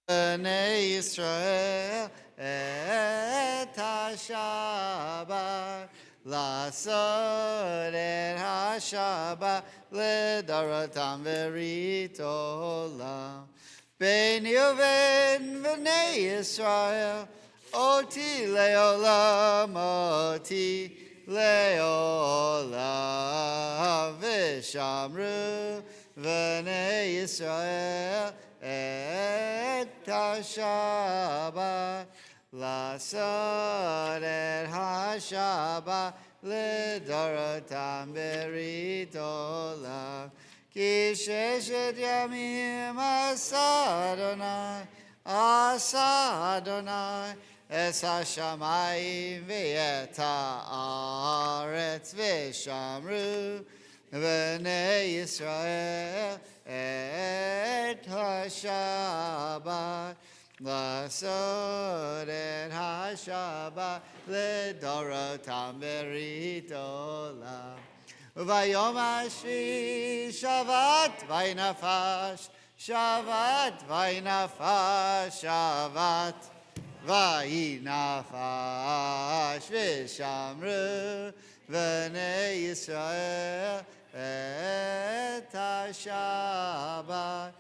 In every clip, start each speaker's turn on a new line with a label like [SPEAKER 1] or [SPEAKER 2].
[SPEAKER 1] Bnei Yisrael et HaShabbat Lasod et HaShabbat Ledorotam Verit Olam Beini uven Bnei Yisrael Oti Leolam Oti Leolam Vishamru Bnei Yisrael et HaShabbat Lasod et HaShabbat Ledorotam Berit Olam Ki sheshet yamim asa Adonai es hashamayim ve'et haaretz ve'shamru Bnei Yisrael et HaShabbat Lasod et HaShabbat Ledorotam Berit Olam Vayom Ashvi Shavat Vainafash Shavat Vainafash Shavat Vainafash Vishamru Bnei Yisrael et HaShabbat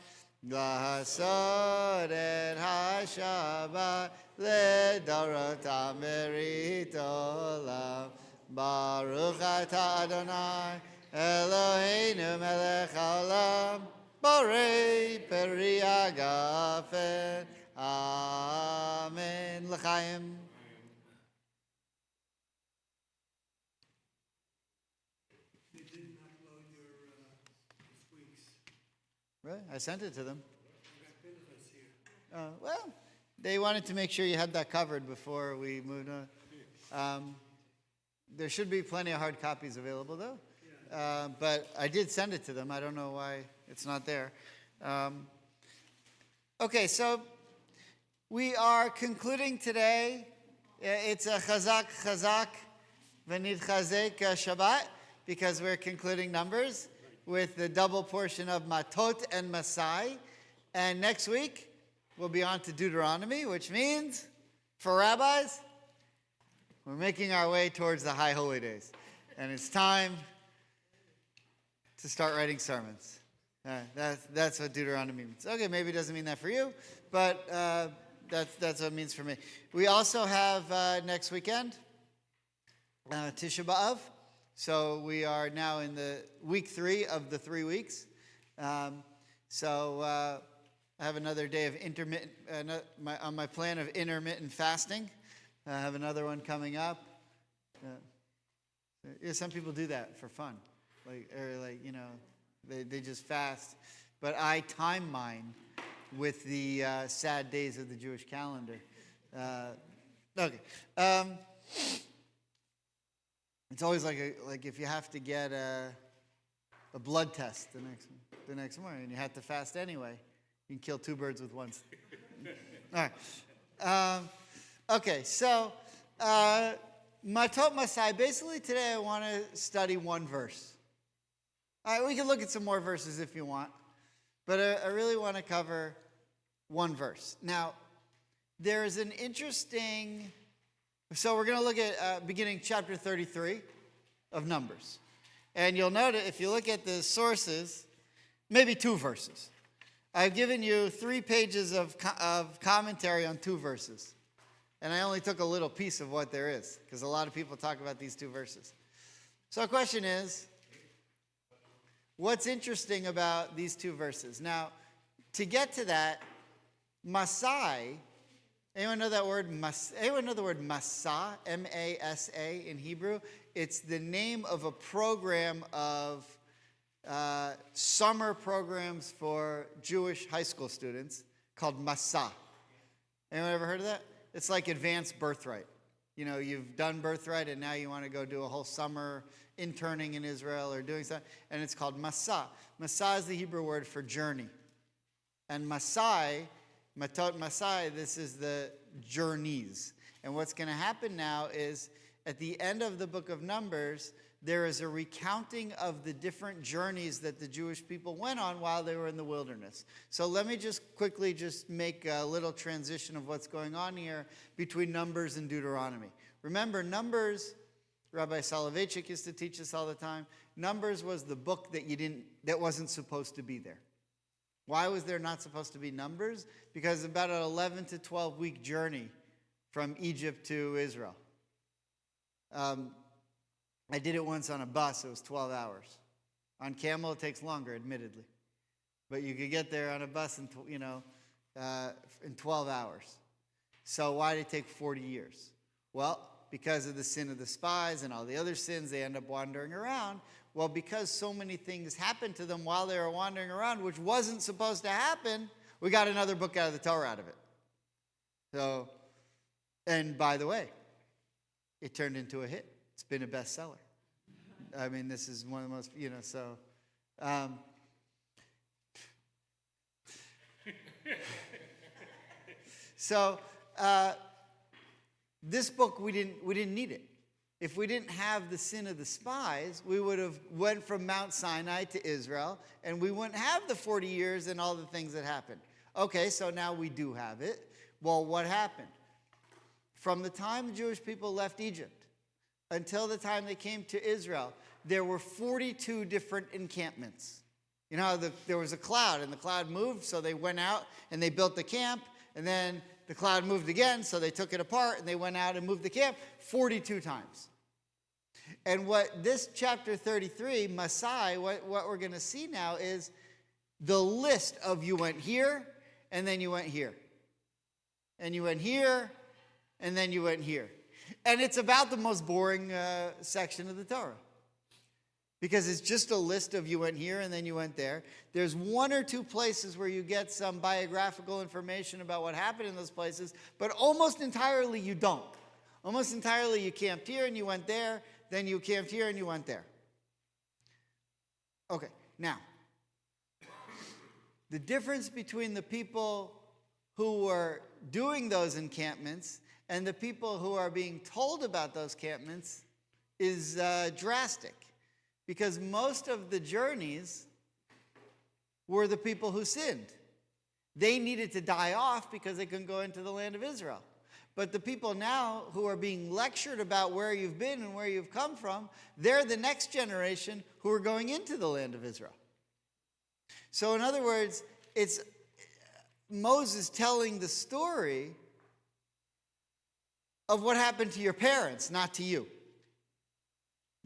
[SPEAKER 1] Lasod et HaShabbat Ledorotam Berit Olam Baruch atah Adonai Eloheinu melech haolam Borei peri hagafen Amen. L'chaim. Really? I sent it to them. Well, they wanted to make sure you had that covered before we moved on. There should be plenty of hard copies available, though. But I did send it to them. I don't know why it's not there. Okay, so we are concluding today. It's a chazak v'nitchazek Shabbat because we're concluding Numbers with the double portion of Matot and Masai. And next week, we'll be on to Deuteronomy, which means, for rabbis, we're making our way towards the High Holy Days. And it's time to start writing sermons. That's what Deuteronomy means. Okay, maybe it doesn't mean that for you, but that's what it means for me. We also have next weekend, Tisha B'Av. So we are now in the week 3 of the 3 weeks. So I have another day of intermittent, on my plan of intermittent fasting. I have another one coming up. Some people do that for fun. They just fast. But I time mine with the sad days of the Jewish calendar. Okay. It's always like if you have to get a blood test the next morning and you have to fast anyway, you can kill 2 birds with one stone. All right. Okay, so Matot Masai, basically today I want to study one verse. All right, we can look at some more verses if you want, but I really want to cover one verse. Now, there's an interesting... So we're going to look at beginning chapter 33 of Numbers. And you'll note if you look at the sources, maybe 2 verses. I've given you 3 pages of commentary on 2 verses. And I only took a little piece of what there is, because a lot of people talk about these 2 verses. So the question is, what's interesting about these 2 verses? Now, to get to that, Masai... Anyone know that word? Anyone know the word Masa? M-A-S-A in Hebrew? It's the name of a program of summer programs for Jewish high school students called Masa. Anyone ever heard of that? It's like advanced birthright. You know, you've done birthright and now you want to go do a whole summer interning in Israel or doing something. And it's called Masa. Masa is the Hebrew word for journey. And Masai... Matot Masai, this is the journeys. And what's going to happen now is at the end of the book of Numbers, there is a recounting of the different journeys that the Jewish people went on while they were in the wilderness. So let me just quickly just make a little transition of what's going on here between Numbers and Deuteronomy. Remember, Numbers, Rabbi Soloveitchik used to teach us all the time, Numbers was the book that wasn't supposed to be there. Why was there not supposed to be Numbers? Because about an 11 to 12 week journey from Egypt to Israel. I did it once on a bus. It was 12 hours. On camel, it takes longer, admittedly. But you could get there on a bus in 12 hours. So why did it take 40 years? Well, because of the sin of the spies and all the other sins, they end up wandering around. Well, because so many things happened to them while they were wandering around, which wasn't supposed to happen, we got another book out of the Torah out of it. So, and by the way, it turned into a hit. It's been a bestseller. I mean, this is one of the most, so. This book, we didn't need it. If we didn't have the sin of the spies, we would have went from Mount Sinai to Israel, and we wouldn't have the 40 years and all the things that happened. Okay, so now we do have it. Well, what happened? From the time the Jewish people left Egypt until the time they came to Israel, there were 42 different encampments. You know how there was a cloud, and the cloud moved, so they went out and they built the camp, and then the cloud moved again, so they took it apart, and they went out and moved the camp 42 times. And what this chapter 33, Masai, what we're going to see now is the list of you went here, and then you went here. And you went here, and then you went here. And it's about the most boring section of the Torah. Because it's just a list of you went here and then you went there. There's one or two places where you get some biographical information about what happened in those places, but almost entirely you don't. Almost entirely you camped here and you went there, then you camped here and you went there. Okay, now, the difference between the people who were doing those encampments and the people who are being told about those encampments is drastic. Because most of the journeys were the people who sinned. They needed to die off because they couldn't go into the land of Israel. But the people now who are being lectured about where you've been and where you've come from, they're the next generation who are going into the land of Israel. So in other words, it's Moses telling the story of what happened to your parents, not to you.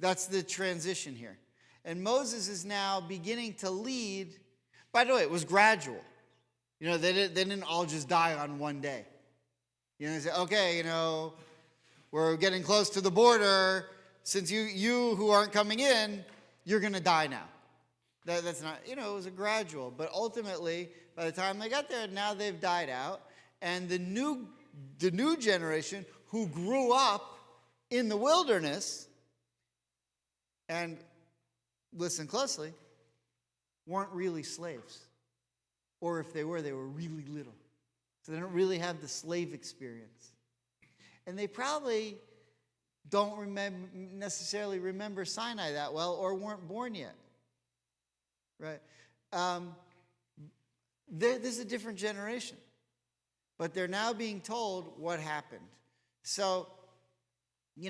[SPEAKER 1] That's the transition here. And Moses is now beginning to lead. By the way, it was gradual. They didn't all just die on one day. They said, okay, we're getting close to the border. Since you who aren't coming in, you're going to die now. That's not, it was a gradual. But ultimately, by the time they got there, now they've died out. And the new generation who grew up in the wilderness, and listen closely, weren't really slaves. Or if they were really little. So they don't really have the slave experience. And they probably don't necessarily remember Sinai that well or weren't born yet. Right? This is a different generation. But they're now being told what happened. So,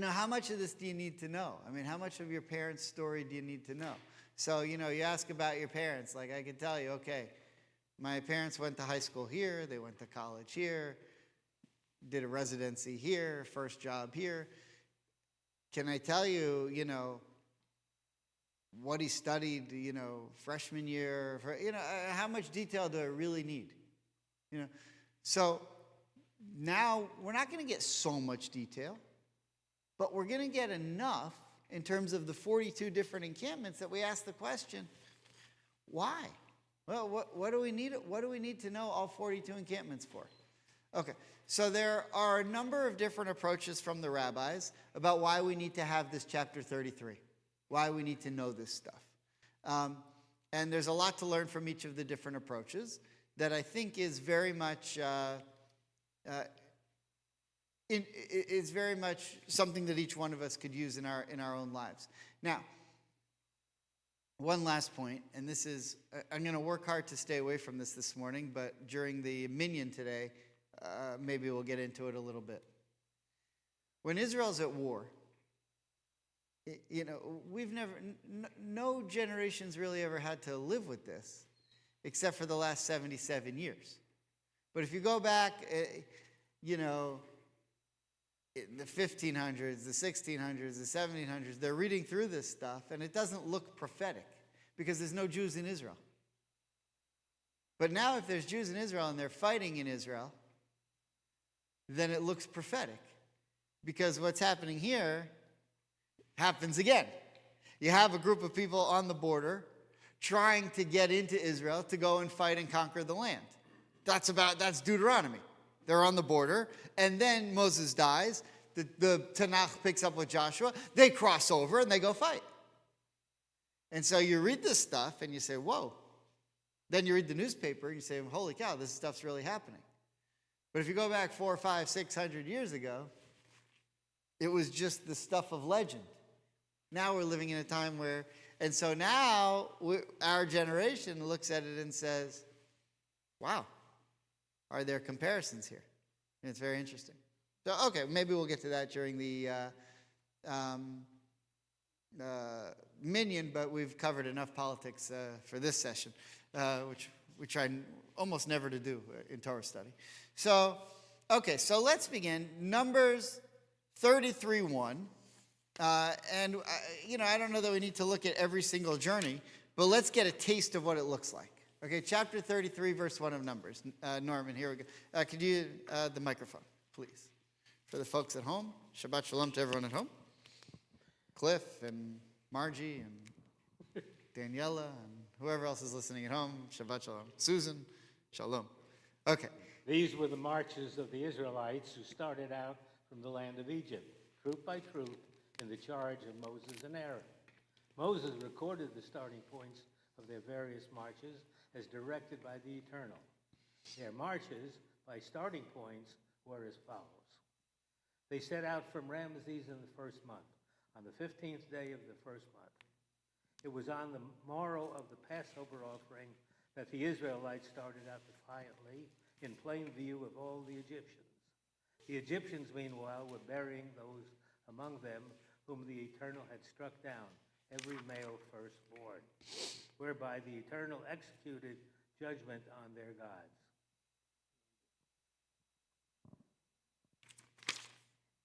[SPEAKER 1] how much of this do you need to know? I mean, how much of your parents' story do you need to know? So, you ask about your parents. Like, I could tell you, okay, my parents went to high school here. They went to college here. Did a residency here. First job here. Can I tell you, what he studied, freshman year? How much detail do I really need? So, now we're not going to get so much detail. But we're going to get enough in terms of the 42 different encampments that we ask the question, why? Well, what do we need? What do we need to know all 42 encampments for? Okay, so there are a number of different approaches from the rabbis about why we need to have this chapter 33, why we need to know this stuff. And there's a lot to learn from each of the different approaches that I think is very much It's very much something that each one of us could use in our own lives. Now, one last point, and this is, I'm going to work hard to stay away from this morning, but during the minyan today, maybe we'll get into it a little bit. When Israel's at war, we've no generation's really ever had to live with this, except for the last 77 years. But if you go back, the 1500s, the 1600s, the 1700s, they're reading through this stuff, and it doesn't look prophetic because there's no Jews in Israel. But now if there's Jews in Israel and they're fighting in Israel, then it looks prophetic because what's happening here happens again. You have a group of people on the border trying to get into Israel to go and fight and conquer the land. That's Deuteronomy. They're on the border, and then Moses dies. The Tanakh picks up with Joshua. They cross over, and they go fight. And so you read this stuff, and you say, whoa. Then you read the newspaper, and you say, holy cow, this stuff's really happening. But if you go back 400, 500, 600 years ago, it was just the stuff of legend. Now we're living in a time where, and so now our generation looks at it and says, wow. Are there comparisons here? And it's very interesting. So, okay, maybe we'll get to that during the minyan, but we've covered enough politics for this session, which we try almost never to do in Torah study. So, okay, so let's begin. Numbers 33:1. And, I don't know that we need to look at every single journey, but let's get a taste of what it looks like. Okay, chapter 33, verse 1 of Numbers. Norman, here we go. Could you, the microphone, please. For the folks at home, Shabbat Shalom to everyone at home. Cliff and Margie and Daniela and whoever else is listening at home, Shabbat Shalom. Susan, Shalom. Okay.
[SPEAKER 2] These were the marches of the Israelites who started out from the land of Egypt, troop by troop, in the charge of Moses and Aaron. Moses recorded the starting points of their various marches as directed by the Eternal. Their marches by starting points were as follows. They set out from Ramesses in the first month, on the 15th day of the first month. It was on the morrow of the Passover offering that the Israelites started out defiantly in plain view of all the Egyptians. The Egyptians, meanwhile, were burying those among them whom the Eternal had struck down, every male firstborn, whereby the Eternal executed judgment on their gods.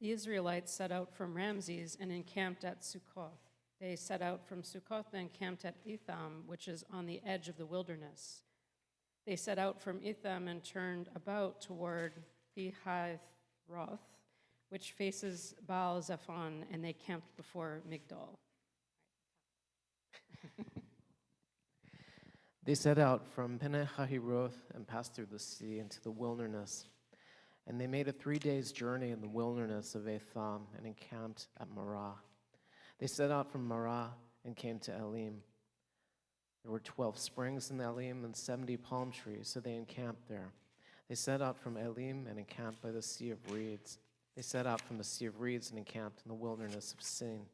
[SPEAKER 3] The Israelites set out from Ramses and encamped at Sukkoth. They set out from Sukkoth and encamped at Etham, which is on the edge of the wilderness. They set out from Etham and turned about toward Pihahiroth, which faces Baal Zephon, and they camped before Migdol.
[SPEAKER 4] They set out from Pihahiroth and passed through the sea into the wilderness. And they made a 3 days' journey in the wilderness of Etham and encamped at Marah. They set out from Marah and came to Elim. There were 12 springs in Elim and 70 palm trees, so they encamped there. They set out from Elim and encamped by the Sea of Reeds. They set out from the Sea of Reeds and encamped in the wilderness of Sin.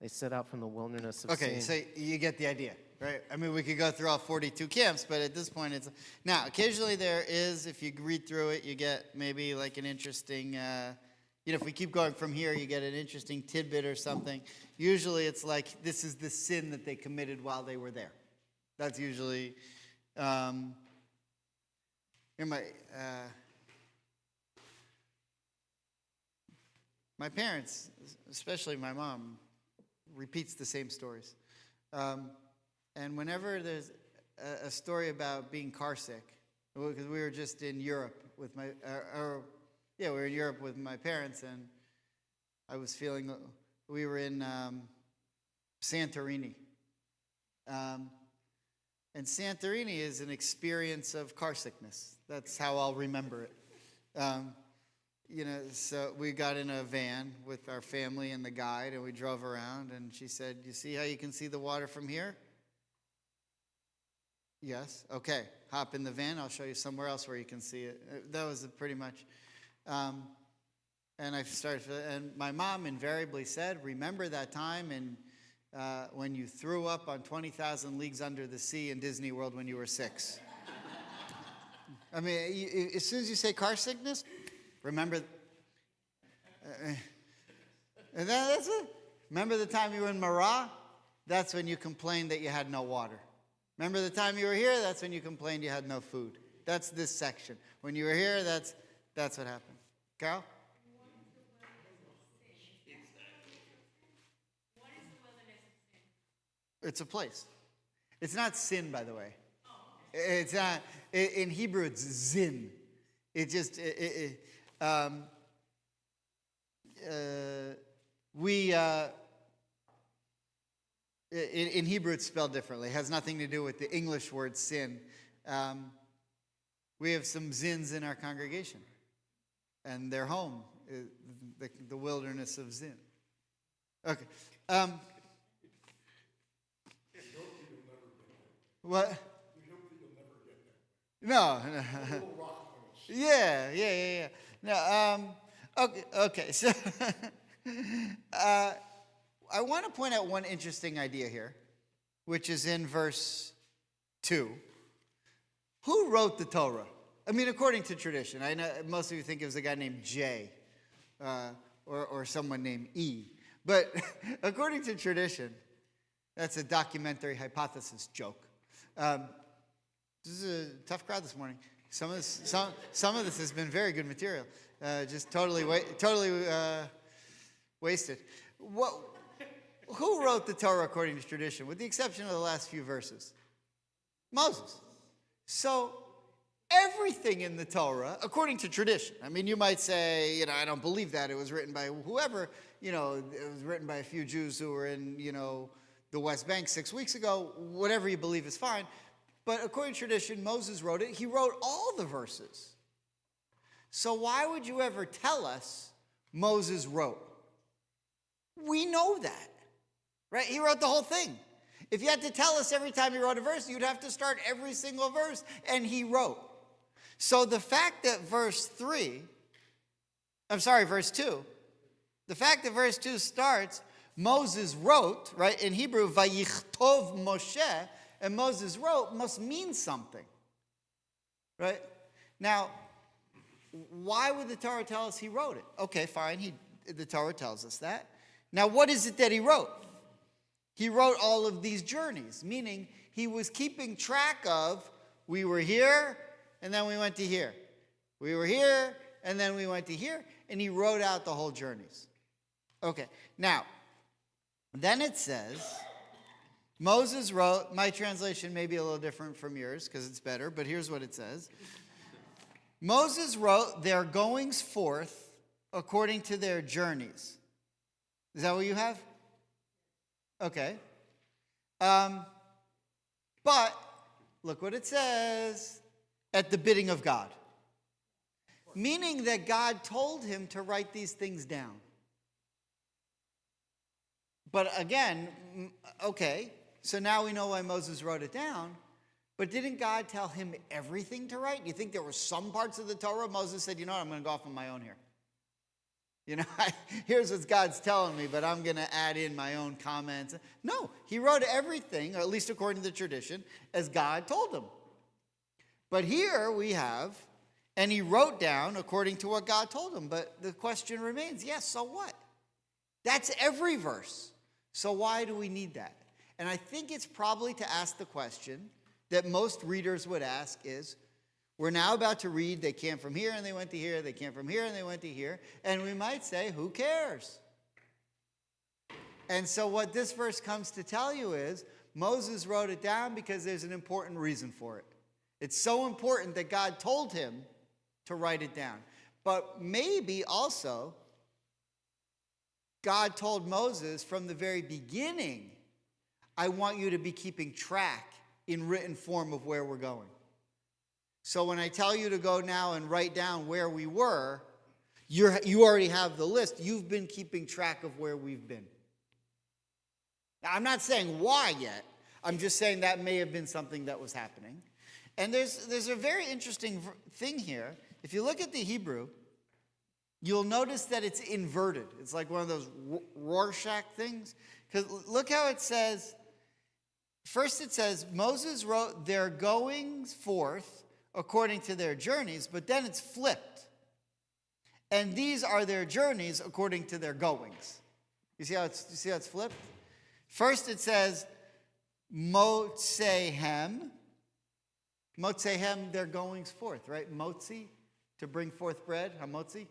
[SPEAKER 4] They set out from the wilderness of Sin.
[SPEAKER 1] Okay, so you get the idea, right? I mean, we could go through all 42 camps, but at this point, it's... Now, occasionally there is, if you read through it, you get maybe like an interesting... if we keep going from here, you get an interesting tidbit or something. Usually it's like, this is the sin that they committed while they were there. That's usually... my parents, especially my mom, repeats the same stories. And whenever there's a story about being car sick, because we were just in Europe with we were in Europe with my parents, and I was feeling, we were in Santorini. And Santorini is an experience of car sickness. That's how I'll remember it. So we got in a van with our family and the guide, and we drove around, and she said, "You see how you can see the water from here?" Yes. Okay. Hop in the van. I'll show you somewhere else where you can see it. That was pretty much. And and my mom invariably said, remember that time when you threw up on 20,000 Leagues Under the Sea in Disney World when you were 6. I mean, as soon as you say car sickness, remember. And that's it. Remember the time you were in Marah? That's when you complained that you had no water. Remember the time you were here? That's when you complained you had no food. That's this section. When you were here, that's what happened. Carol? It's a place. It's not sin, by the way. It's not. In Hebrew, it's zin. It just. In Hebrew, it's spelled differently. It has nothing to do with the English word sin. We have some zins in our congregation, and their home is the wilderness of Zin. Okay. What? No. Yeah. No. Okay. So, I want to point out one interesting idea here, which is in verse 2. Who wrote the Torah? I mean, according to tradition. I know most of you think it was a guy named J, or someone named E. But according to tradition, that's a documentary hypothesis joke. This is a tough crowd this morning. Some of this has been very good material, just totally wasted. Who wrote the Torah according to tradition, with the exception of the last few verses? Moses. So everything in the Torah, according to tradition. I mean, you might say, I don't believe that. It was written by whoever. It was written by a few Jews who were in, the West Bank 6 weeks ago. Whatever you believe is fine. But according to tradition, Moses wrote it. He wrote all the verses. So why would you ever tell us Moses wrote? We know that, right? He wrote the whole thing. If you had to tell us every time he wrote a verse, you'd have to start every single verse, and he wrote. So the fact that verse 2, the fact that verse 2 starts, Moses wrote, right? In Hebrew, Vayichtov Moshe, and Moses wrote must mean something, right? Now, why would the Torah tell us he wrote it? Okay, fine, the Torah tells us that. Now, what is it that he wrote? He wrote all of these journeys, meaning he was keeping track of, we were here, and then we went to here. We were here, and then we went to here, and he wrote out the whole journeys. Okay, now, then it says, Moses wrote, my translation may be a little different from yours, because it's better, but here's what it says. Moses wrote their goings forth according to their journeys. Is that what you have? Okay. But look what it says, at the bidding of God. Meaning that God told him to write these things down. But again, okay, so now we know why Moses wrote it down, but didn't God tell him everything to write? You think there were some parts of the Torah Moses said, you know what, I'm going to go off on my own here. Here's what God's telling me, but I'm going to add in my own comments. No, he wrote everything, or at least according to the tradition, as God told him. But here we have, and he wrote down according to what God told him. But the question remains, yes, so what? That's every verse. So why do we need that? And I think it's probably to ask the question that most readers would ask is, we're now about to read, they came from here and they went to here, they came from here and they went to here, and we might say, who cares? And so what this verse comes to tell you is, Moses wrote it down because there's an important reason for it. It's so important that God told him to write it down. But maybe also, God told Moses from the very beginning, I want you to be keeping track in written form of where we're going. So when I tell you to go now and write down where we were, you already have the list. You've been keeping track of where we've been. Now, I'm not saying why yet. I'm just saying that may have been something that was happening. And there's a very interesting thing here. If you look at the Hebrew, you'll notice that it's inverted. It's like one of those Rorschach things. Because look how it says. First it says, Moses wrote their goings forth according to their journeys, but then it's flipped. And these are their journeys according to their goings. You see how it's flipped? First it says, Motsehem. Motsehem, their goings forth, right? Motzi, to bring forth bread. Hamotzi,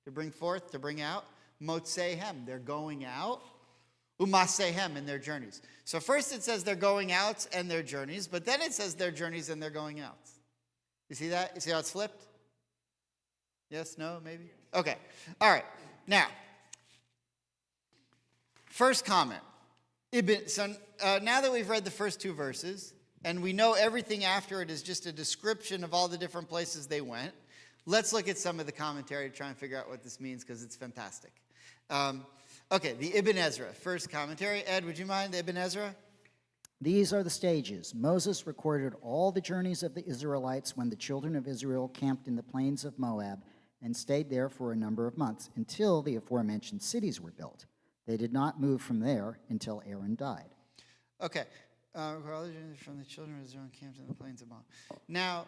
[SPEAKER 1] to bring forth, to bring out. Motsehem, they're going out. Umasehem, in their journeys. So first it says they're going out and their journeys, but then it says their journeys and they're going out. You see that? You see how it's flipped? Yes, no, maybe? Okay. All right. Now, first comment. So now that we've read the first two verses, and we know everything after it is just a description of all the different places they went, let's look at some of the commentary to try and figure out what this means, because it's fantastic. Okay, the Ibn Ezra, first commentary. Ed, would you mind the Ibn Ezra?
[SPEAKER 5] These are the stages. Moses recorded all the journeys of the Israelites when the children of Israel camped in the plains of Moab and stayed there for a number of months until the aforementioned cities were built. They did not move from there until Aaron died.
[SPEAKER 1] Okay. All the journeys from the children of Israel camped in the plains of Moab. Now,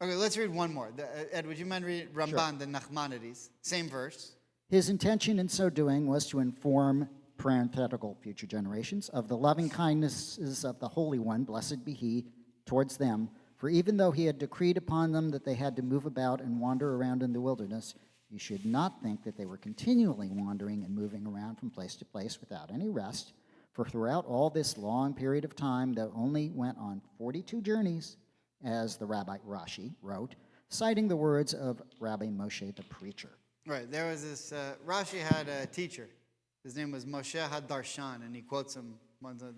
[SPEAKER 1] okay, let's read one more. Ed, would you mind reading Ramban, the Nachmanides? Same verse.
[SPEAKER 5] His intention in so doing was to inform parenthetical future generations of the loving kindnesses of the Holy One, blessed be he, towards them. For even though he had decreed upon them that they had to move about and wander around in the wilderness, you should not think that they were continually wandering and moving around from place to place without any rest. For throughout all this long period of time, they only went on 42 journeys, as the Rabbi Rashi wrote, citing the words of Rabbi Moshe the preacher.
[SPEAKER 1] Right, there was this, Rashi had a teacher. His name was Moshe HaDarshan, and he quotes him.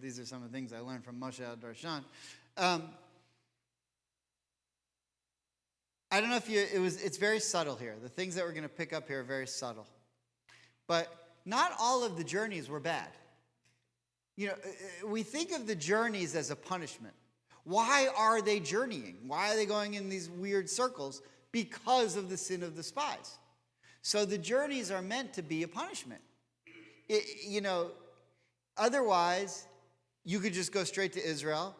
[SPEAKER 1] These are some of the things I learned from Moshe HaDarshan. I don't know if it's very subtle here. The things that we're going to pick up here are very subtle. But not all of the journeys were bad. You know, we think of the journeys as a punishment. Why are they journeying? Why are they going in these weird circles? Because of the sin of the spies. So the journeys are meant to be a punishment. Otherwise, you could just go straight to Israel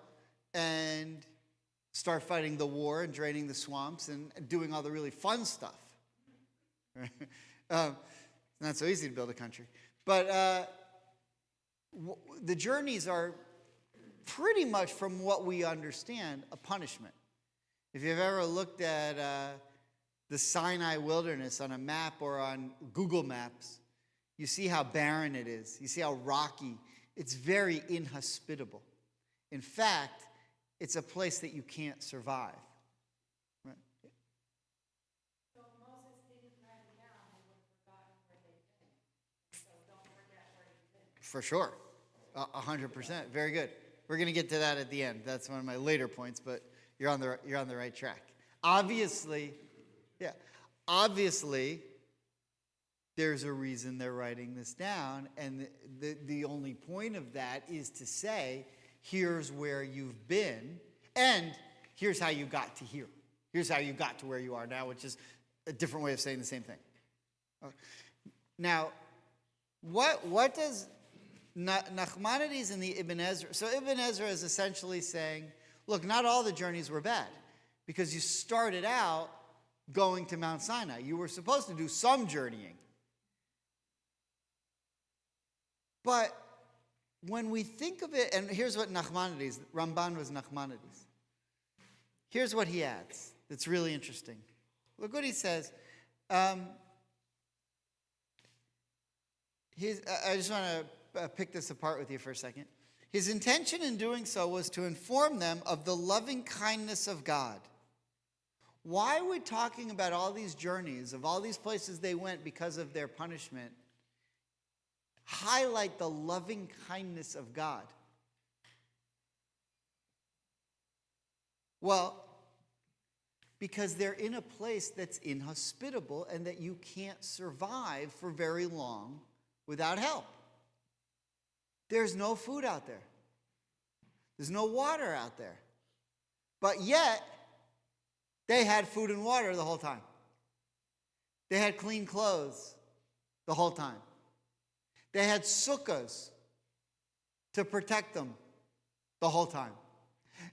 [SPEAKER 1] and start fighting the war and draining the swamps and doing all the really fun stuff. It's not so easy to build a country. But the journeys are pretty much, from what we understand, a punishment. If you've ever looked at the Sinai wilderness on a map or on Google Maps, you see how barren it is. You see how rocky. It's very inhospitable. In fact, it's a place that you can't survive. Right?
[SPEAKER 3] So if Moses didn't write it down, he would have forgotten where they've been. So don't forget where you've been.
[SPEAKER 1] For sure. 100%. Very good. We're going to get to that at the end. That's one of my later points, but you're on the right track. Obviously, there's a reason they're writing this down, and the only point of that is to say, here's where you've been, and here's how you got to here. Here's how you got to where you are now, which is a different way of saying the same thing. Now, what does Nachmanides and the Ibn Ezra... So Ibn Ezra is essentially saying, look, not all the journeys were bad, because you started out going to Mount Sinai. You were supposed to do some journeying. But when we think of it, and here's what Nachmanides, Ramban was Nachmanides. Here's what he adds that's really interesting. Look what he says. I just want to pick this apart with you for a second. His intention in doing so was to inform them of the loving kindness of God. Why would talking about all these journeys, of all these places they went because of their punishment, highlight the loving kindness of God? Well, because they're in a place that's inhospitable and that you can't survive for very long without help. There's no food out there. There's no water out there. But yet, they had food and water the whole time. They had clean clothes the whole time. They had sukkahs to protect them the whole time.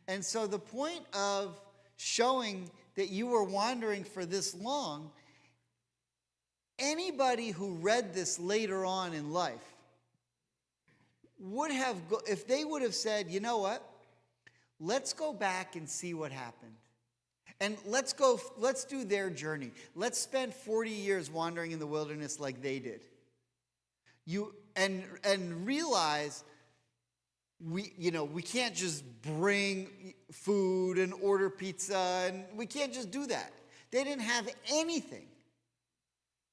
[SPEAKER 1] And so the point of showing that you were wandering for this long, anybody who read this later on in life would have, if they would have said, you know what, let's go back and see what happened. And let's do their journey. Let's spend 40 years wandering in the wilderness like they did. And realize we can't just bring food and order pizza, and we can't just do that. They didn't have anything.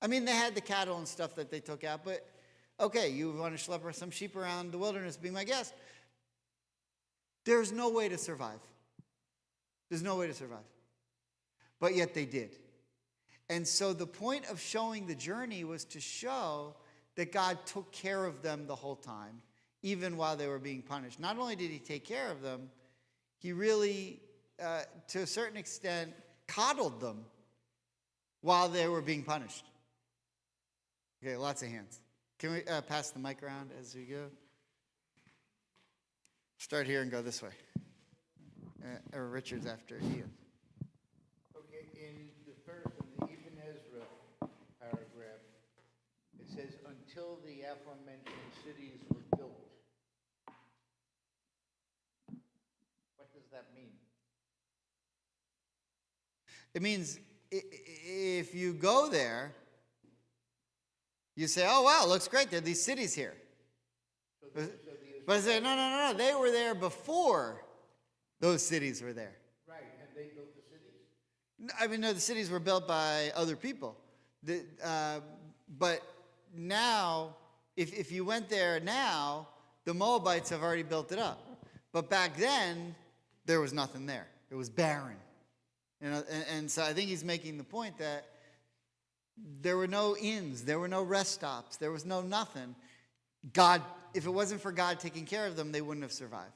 [SPEAKER 1] I mean, they had the cattle and stuff that they took out, but okay, you want to schlep some sheep around the wilderness, be my guest. There's no way to survive. There's no way to survive. But yet they did. And so the point of showing the journey was to show that God took care of them the whole time, even while they were being punished. Not only did he take care of them, he really, to a certain extent, coddled them while they were being punished. Okay, lots of hands. Can we pass the mic around as we go? Start here and go this way. Or Richard's after Ian.
[SPEAKER 6] Okay, in the Ibn Ezra paragraph, it says, until the aforementioned cities were built. What does that mean?
[SPEAKER 1] It means if you go there, you say, oh, wow, looks great. There are these cities here. But I say, no. They were there before those cities were there.
[SPEAKER 6] Right, and they built the cities?
[SPEAKER 1] I mean, no, the cities were built by other people. But now, if you went there now, the Moabites have already built it up. But back then, there was nothing there. It was barren. And so I think he's making the point that there were no inns, there were no rest stops, there was no nothing. God, if it wasn't for God taking care of them, they wouldn't have survived.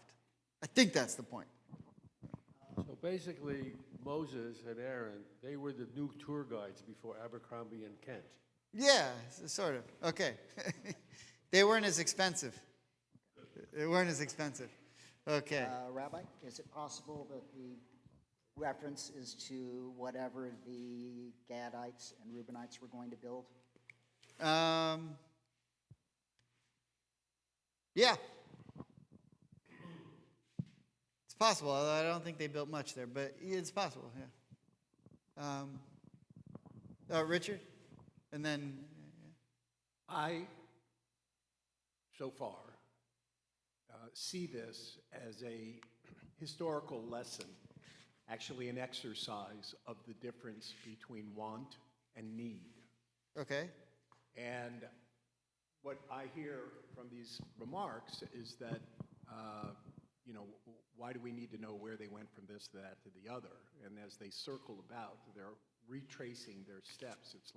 [SPEAKER 1] I think that's the point.
[SPEAKER 7] So basically, Moses and Aaron, they were the new tour guides before Abercrombie and Kent.
[SPEAKER 1] Yeah, sort of. Okay. They weren't as expensive. They weren't as expensive. Okay.
[SPEAKER 5] Rabbi, is it possible that the reference is to whatever the Gadites and Reubenites were going to build?
[SPEAKER 1] Yeah. It's possible, although I don't think they built much there, but it's possible, yeah. Richard? And then...
[SPEAKER 6] I, so far, see this as a historical lesson, actually an exercise of the difference between want and need.
[SPEAKER 1] Okay.
[SPEAKER 6] And what I hear from these remarks is that, why do we need to know where they went from this, that, to the other? And as they circle about, they're retracing their steps. It's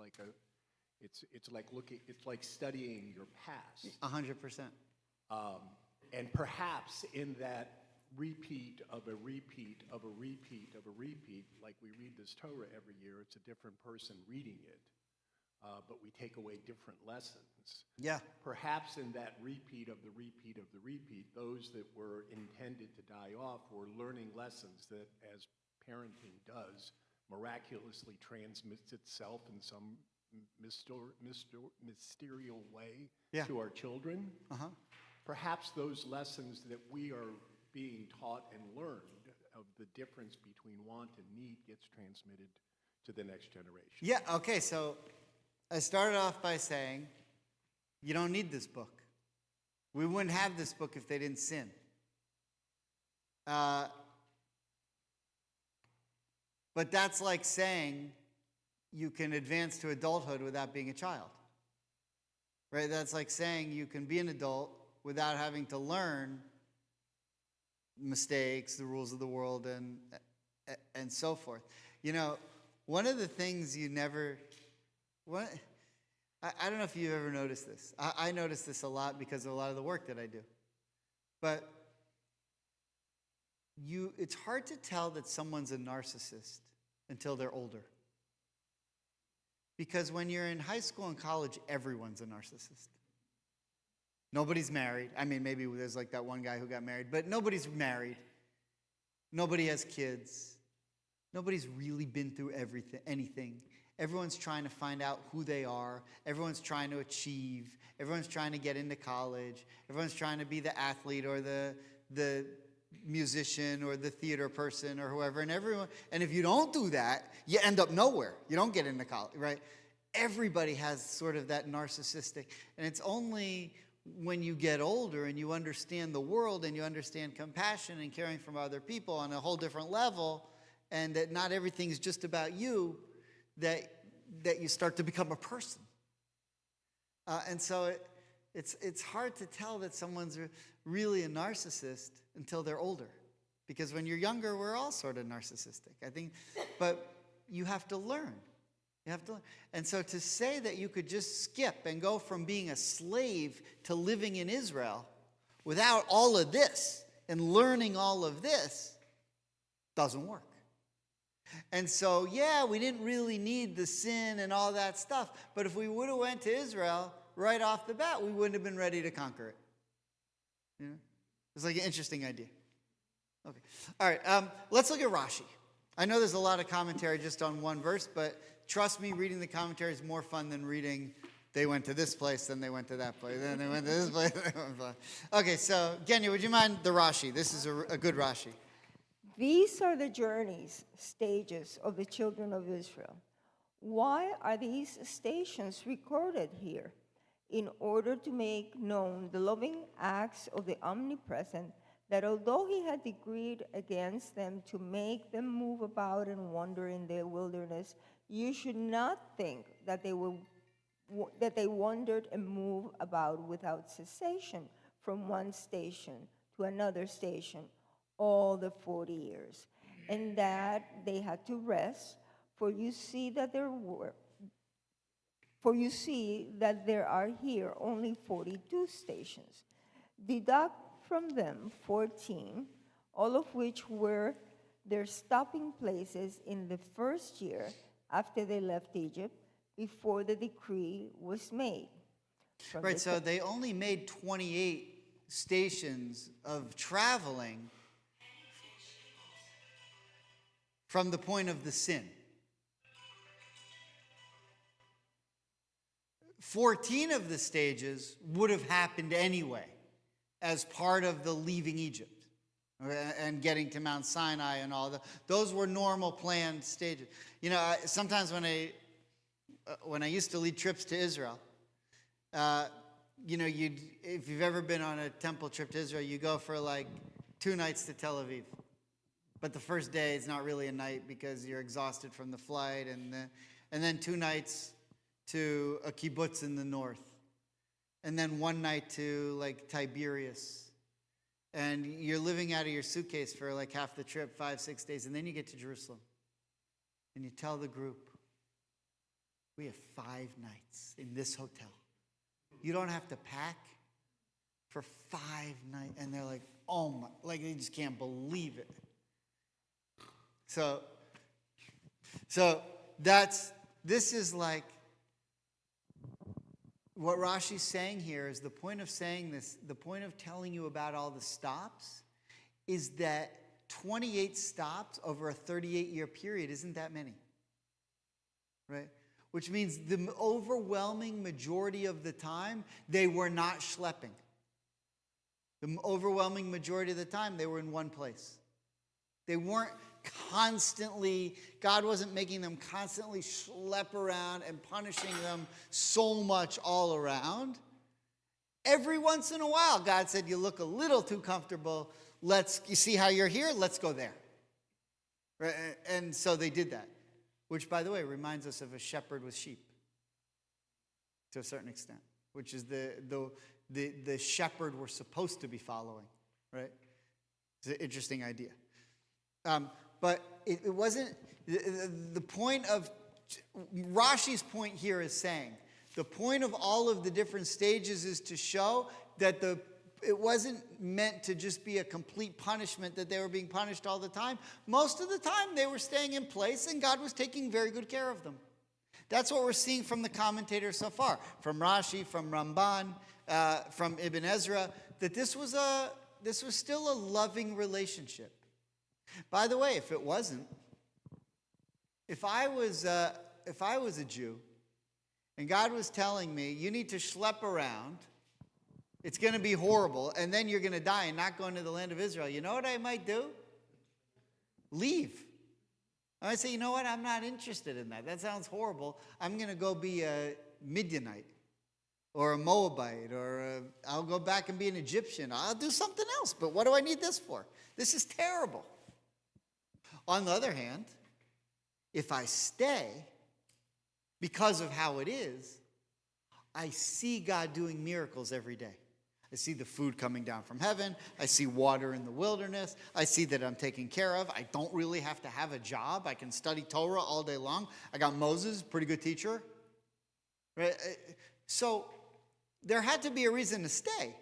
[SPEAKER 6] like studying your past.
[SPEAKER 1] 100%.
[SPEAKER 6] And perhaps in that repeat of a repeat of a repeat of a repeat, like we read this Torah every year, it's a different person reading it, but we take away different lessons.
[SPEAKER 1] Yeah.
[SPEAKER 6] Perhaps in that repeat of the repeat of the repeat, those that were intended to die off were learning lessons that, as parenting does, miraculously transmits itself in some mysterious way to our children.
[SPEAKER 1] Uh-huh.
[SPEAKER 6] Perhaps those lessons that we are being taught and learned of the difference between want and need gets transmitted to the next generation.
[SPEAKER 1] Yeah, okay, so I started off by saying, you don't need this book. We wouldn't have this book if they didn't sin. But that's like saying you can advance to adulthood without being a child. Right? That's like saying you can be an adult without having to learn mistakes, the rules of the world, and so forth. One of the things you never... I don't know if you've ever noticed this. I notice this a lot because of a lot of the work that I do. But it's hard to tell that someone's a narcissist until they're older. Because when you're in high school and college, everyone's a narcissist. Nobody's married. I mean, maybe there's like that one guy who got married, but nobody's married. Nobody has kids. Nobody's really been through anything. Everyone's trying to find out who they are. Everyone's trying to achieve. Everyone's trying to get into college. Everyone's trying to be the athlete or the musician or the theater person or whoever. And if you don't do that, you end up nowhere. You don't get into college, right? Everybody has sort of that narcissistic. And it's only when you get older and you understand the world and you understand compassion and caring for other people on a whole different level, and that not everything's just about you, that you start to become a person. And so it's hard to tell that someone's really a narcissist until they're older. Because when you're younger, we're all sort of narcissistic, I think. But you have to learn. You have to learn. And so to say that you could just skip and go from being a slave to living in Israel without all of this and learning all of this doesn't work. And so, yeah, we didn't really need the sin and all that stuff. But if we would have went to Israel right off the bat, we wouldn't have been ready to conquer it. You know? It's like an interesting idea. Okay. All right. Let's look at Rashi. I know there's a lot of commentary just on one verse, but trust me, reading the commentary is more fun than reading they went to this place, then they went to that place, then they went to this place. Okay, so Genya, would you mind the Rashi? This is a good Rashi.
[SPEAKER 8] These are the journeys, stages of the children of Israel. Why are these stations recorded here? In order to make known the loving acts of the Omnipresent, that although he had decreed against them to make them move about and wander in the wilderness, you should not think that they wandered and moved about without cessation from one station to another station all the 40 years, and that they had to rest, for you see that there are here only 42 stations. Deduct from them 14, all of which were their stopping places in the first year after they left Egypt, before the decree was made.
[SPEAKER 1] Right, so they only made 28 stations of traveling from the point of the sin. 14 of the stages would have happened anyway as part of the leaving Egypt and getting to Mount Sinai and all that. Those were normal planned stages. You know, sometimes when I used to lead trips to Israel, you know, if you've ever been on a temple trip to Israel, you go for like 2 nights to Tel Aviv. But the first day is not really a night because you're exhausted from the flight, and then 2 nights to a kibbutz in the north, and then 1 night to like Tiberias, and you're living out of your suitcase for like half the trip, 5-6 days, and then you get to Jerusalem, and you tell the group, we have 5 nights in this hotel. You don't have to pack for 5 nights, and they're like, oh my, like they just can't believe it. So this is like, what Rashi's saying here is the point of saying this, the point of telling you about all the stops is that 28 stops over a 38-year period isn't that many, right? Which means the overwhelming majority of the time, they were not schlepping. The overwhelming majority of the time, they were in one place. They weren't constantly, God wasn't making them constantly schlep around and punishing them so much all around. Every once in a while, God said, you look a little too comfortable. You see how you're here? Let's go there. Right? And so they did that, which, by the way, reminds us of a shepherd with sheep to a certain extent, which is the shepherd we're supposed to be following, right? It's an interesting idea. But it wasn't, the point of, Rashi's point here is saying, the point of all of the different stages is to show that it wasn't meant to just be a complete punishment, that they were being punished all the time. Most of the time they were staying in place and God was taking very good care of them. That's what we're seeing from the commentators so far, from Rashi, from Ramban, from Ibn Ezra, that this was still a loving relationship. By the way, if it wasn't, if I was a Jew and God was telling me, you need to schlep around, it's going to be horrible, and then you're going to die and not go into the land of Israel, you know what I might do? Leave. I might say, you know what, I'm not interested in that. That sounds horrible. I'm going to go be a Midianite or a Moabite, or I'll go back and be an Egyptian. I'll do something else, but what do I need this for? This is terrible. On the other hand, if I stay, because of how it is, I see God doing miracles every day. I see the food coming down from heaven. I see water in the wilderness. I see that I'm taken care of. I don't really have to have a job. I can study Torah all day long. I got Moses, pretty good teacher. Right? So there had to be a reason to stay.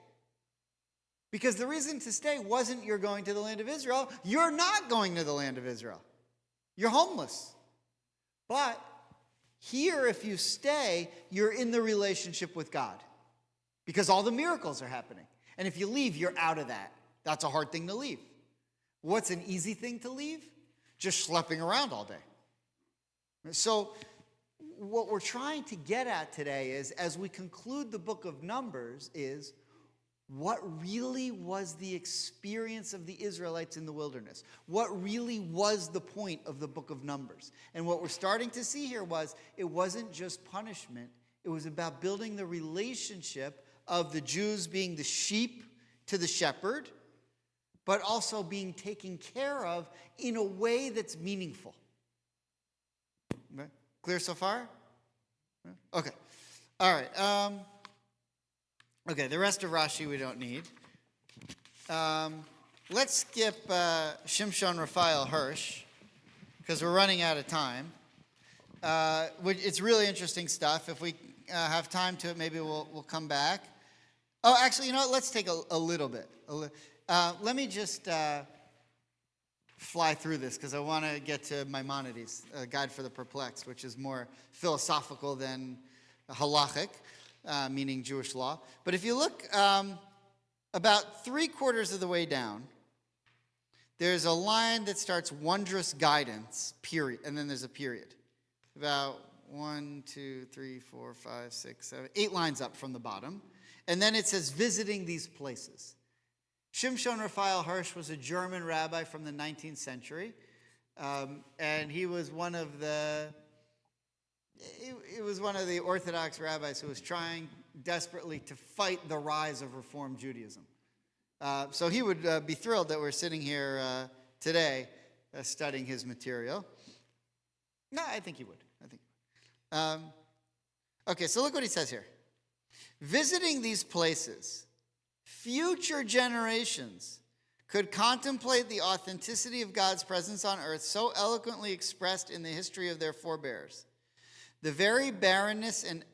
[SPEAKER 1] Because the reason to stay wasn't you're going to the land of Israel. You're not going to the land of Israel. You're homeless. But here, if you stay, you're in the relationship with God. Because all the miracles are happening. And if you leave, you're out of that. That's a hard thing to leave. What's an easy thing to leave? Just schlepping around all day. So what we're trying to get at today is, as we conclude the book of Numbers, is what really was the experience of the Israelites in the wilderness? What really was the point of the book of Numbers? And what we're starting to see here was, it wasn't just punishment. It was about building the relationship of the Jews being the sheep to the shepherd, but also being taken care of in a way that's meaningful. Okay. Clear so far? Okay. All right. Okay, the rest of Rashi we don't need. Let's skip Shimshon Raphael Hirsch, because we're running out of time. It's really interesting stuff. If we have time to it, maybe we'll come back. Oh, actually, you know what? Let's take a little bit. Let me just fly through this, because I want to get to Maimonides, a Guide for the Perplexed, which is more philosophical than halachic, meaning Jewish law. But if you look about 3/4 of the way down, there's a line that starts wondrous guidance, period, and then there's a period. About 1, 2, 3, 4, 5, 6, 7, 8 lines up from the bottom. And then it says, visiting these places. Shimshon Raphael Hirsch was a German rabbi from the 19th century. And he was one of the Orthodox rabbis who was trying desperately to fight the rise of Reform Judaism. So he would be thrilled that we're sitting here today studying his material. No, I think he would. Okay, so look what he says here. Visiting these places, future generations could contemplate the authenticity of God's presence on earth so eloquently expressed in the history of their forebears. The very barrenness and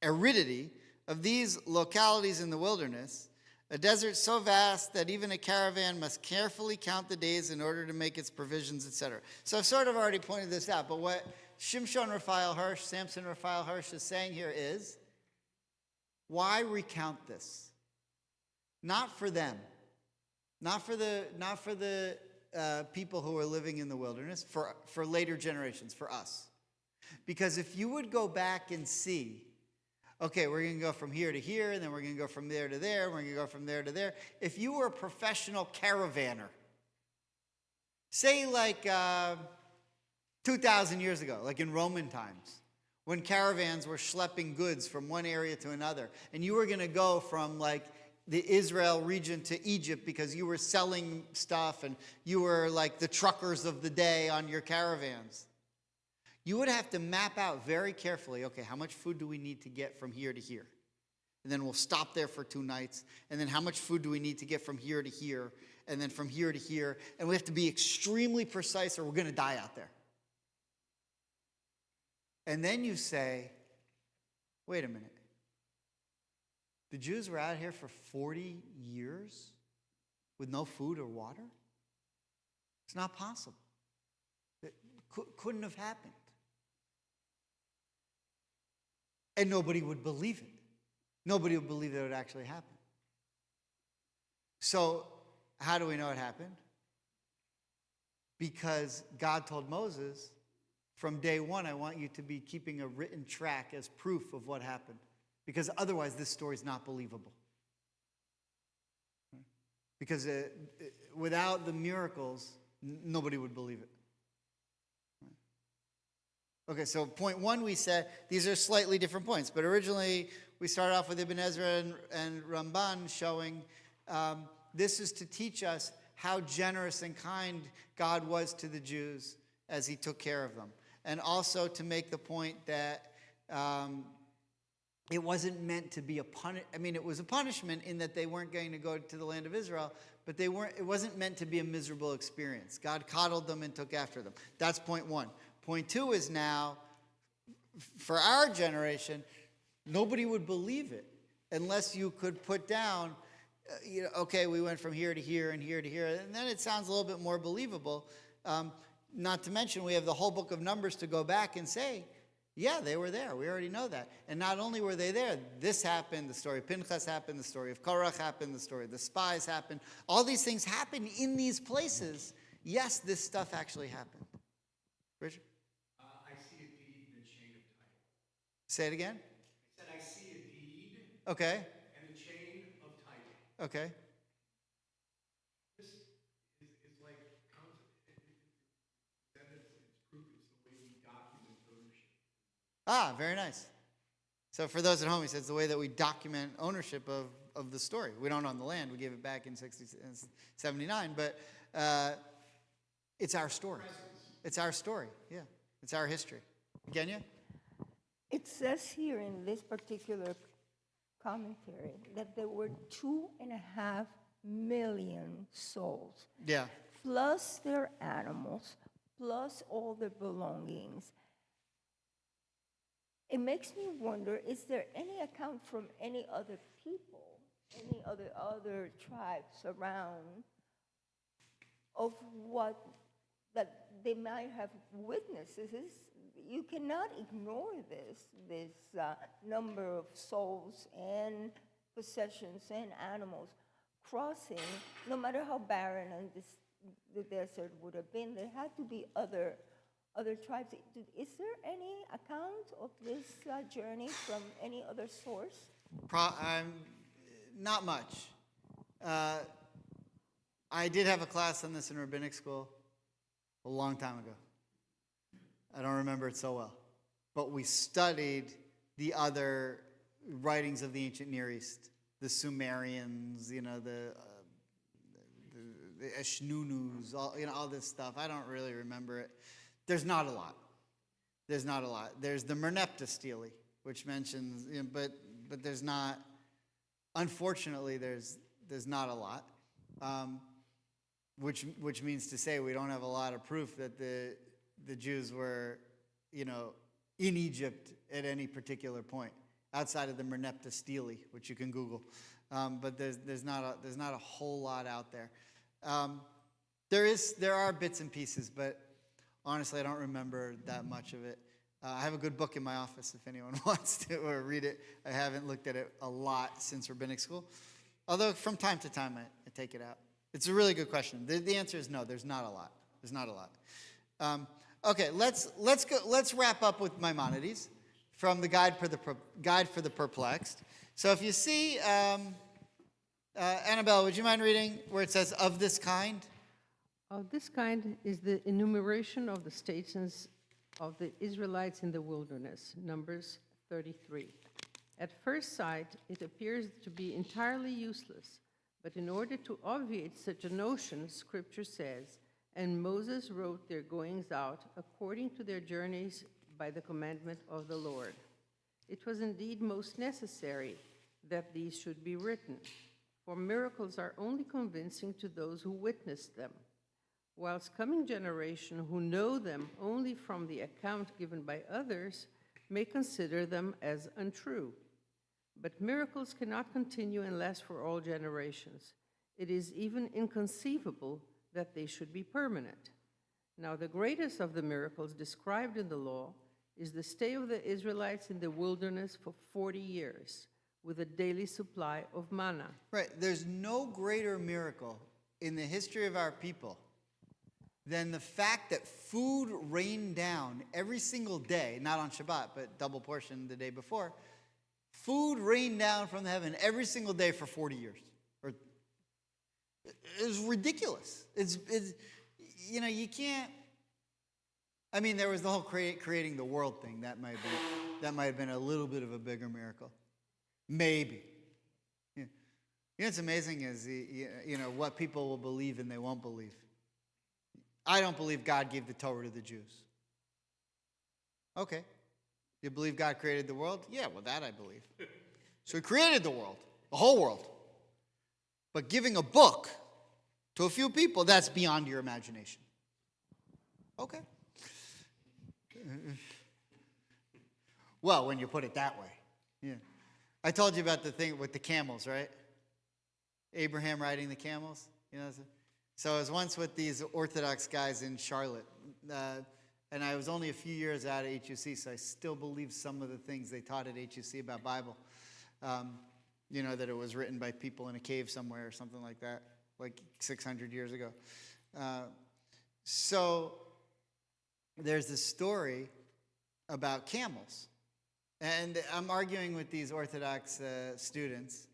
[SPEAKER 1] aridity of these localities in the wilderness, a desert so vast that even a caravan must carefully count the days in order to make its provisions, etc. So I've sort of already pointed this out, but what Shimshon Raphael Hirsch, Samson Raphael Hirsch is saying here is, why recount this? Not for them, not for the people who are living in the wilderness, for later generations, for us. Because if you would go back and see, okay, we're going to go from here to here, and then we're going to go from there to there, and we're going to go from there to there. If you were a professional caravanner, say like 2,000 years ago, like in Roman times, when caravans were schlepping goods from one area to another, and you were going to go from like the Israel region to Egypt because you were selling stuff and you were like the truckers of the day on your caravans, you would have to map out very carefully, okay, how much food do we need to get from here to here? And then we'll stop there for 2 nights. And then how much food do we need to get from here to here? And then from here to here. And we have to be extremely precise or we're going to die out there. And then you say, wait a minute. The Jews were out here for 40 years with no food or water? It's not possible. It couldn't have happened. and nobody would believe it. Nobody would believe that it would actually happen. So, how do we know it happened? Because God told Moses, from day one, I want you to be keeping a written track as proof of what happened. Because otherwise, this story is not believable. Because without the miracles, nobody would believe it. Okay, so point one, we said these are slightly different points. But originally, we started off with Ibn Ezra and Ramban showing this is to teach us how generous and kind God was to the Jews as he took care of them. And also to make the point that it wasn't meant to be a it was a punishment in that they weren't going to go to the land of Israel, but it wasn't meant to be a miserable experience. God coddled them and took after them. That's point one. Point two is now, for our generation, nobody would believe it unless you could put down, okay, we went from here to here and here to here, and then it sounds a little bit more believable. Not to mention, we have the whole book of Numbers to go back and say, yeah, they were there. We already know that. And not only were they there, this happened, the story of Pinchas happened, the story of Korach happened, the story of the spies happened. All these things happened in these places. Yes, this stuff actually happened. Richard?
[SPEAKER 6] I see a deed and a chain of title.
[SPEAKER 1] Say it again?
[SPEAKER 6] I said I see a deed
[SPEAKER 1] Okay.
[SPEAKER 6] and a chain of title.
[SPEAKER 1] Okay.
[SPEAKER 6] This is like evidence, it's proof, it's the way we document ownership.
[SPEAKER 1] Ah, very nice. So for those at home, he says the way that we document ownership of the story. We don't own the land. We gave it back in 79, but it's our story. It's our story, yeah. It's our history. Kenya?
[SPEAKER 8] It says here in this particular commentary that there were 2.5 million souls,
[SPEAKER 1] Yeah.
[SPEAKER 8] plus their animals, plus all their belongings. It makes me wonder, is there any account from any other people, any other tribes around of what that they might have witnessed? You cannot ignore this number of souls and possessions and animals crossing, no matter how barren and the desert would have been. There had to be other tribes. Is there any account of this journey from any other source?
[SPEAKER 1] Not much. I did have a class on this in rabbinic school a long time ago. I don't remember it so well. But we studied the other writings of the ancient Near East, the Sumerians, the Eshnunus, all this stuff. I don't really remember it. There's not a lot. There's the Merneptah stele, which mentions, but there's not. Unfortunately, there's not a lot, which means to say we don't have a lot of proof that the Jews were, in Egypt at any particular point outside of the Merneptah stele, which you can Google. But there's not a whole lot out there. There are bits and pieces, but honestly, I don't remember that much of it. I have a good book in my office if anyone wants to or read it. I haven't looked at it a lot since rabbinic school, although from time to time I take it out. It's a really good question. The answer is no. There's not a lot. There's not a lot. Okay, let's wrap up with Maimonides from the Guide for the Perplexed. So if you see, Annabelle, would you mind reading where it says "of this kind"?
[SPEAKER 9] Of this kind is the enumeration of the stations of the Israelites in the wilderness, Numbers 33. At first sight, it appears to be entirely useless, but in order to obviate such a notion, Scripture says, "And Moses wrote their goings out according to their journeys by the commandment of the Lord." It was indeed most necessary that these should be written, for miracles are only convincing to those who witnessed them, whilst coming generation who know them only from the account given by others may consider them as untrue. But miracles cannot continue and last for all generations. It is even inconceivable that they should be permanent. Now, the greatest of the miracles described in the law is the stay of the Israelites in the wilderness for 40 years with a daily supply of manna.
[SPEAKER 1] Right. There's no greater miracle in the history of our people than the fact that food rained down every single day, not on Shabbat, but double portion the day before. Food rained down from heaven every single day for 40 years. It was ridiculous. It's you can't. I mean, there was the whole creating the world thing. That might have been a little bit of a bigger miracle. Maybe. Yeah. You know what's amazing is what people will believe and they won't believe. I don't believe God gave the Torah to the Jews. Okay. You believe God created the world? Yeah, well, that I believe. So he created the world, the whole world. But giving a book to a few people, that's beyond your imagination. Okay. Well, when you put it that way. Yeah. I told you about the thing with the camels, right? Abraham riding the camels. So I was once with these Orthodox guys in Charlotte, and I was only a few years out of HUC, so I still believe some of the things they taught at HUC about Bible. That it was written by people in a cave somewhere or something like that, like 600 years ago. So there's this story about camels. And I'm arguing with these Orthodox students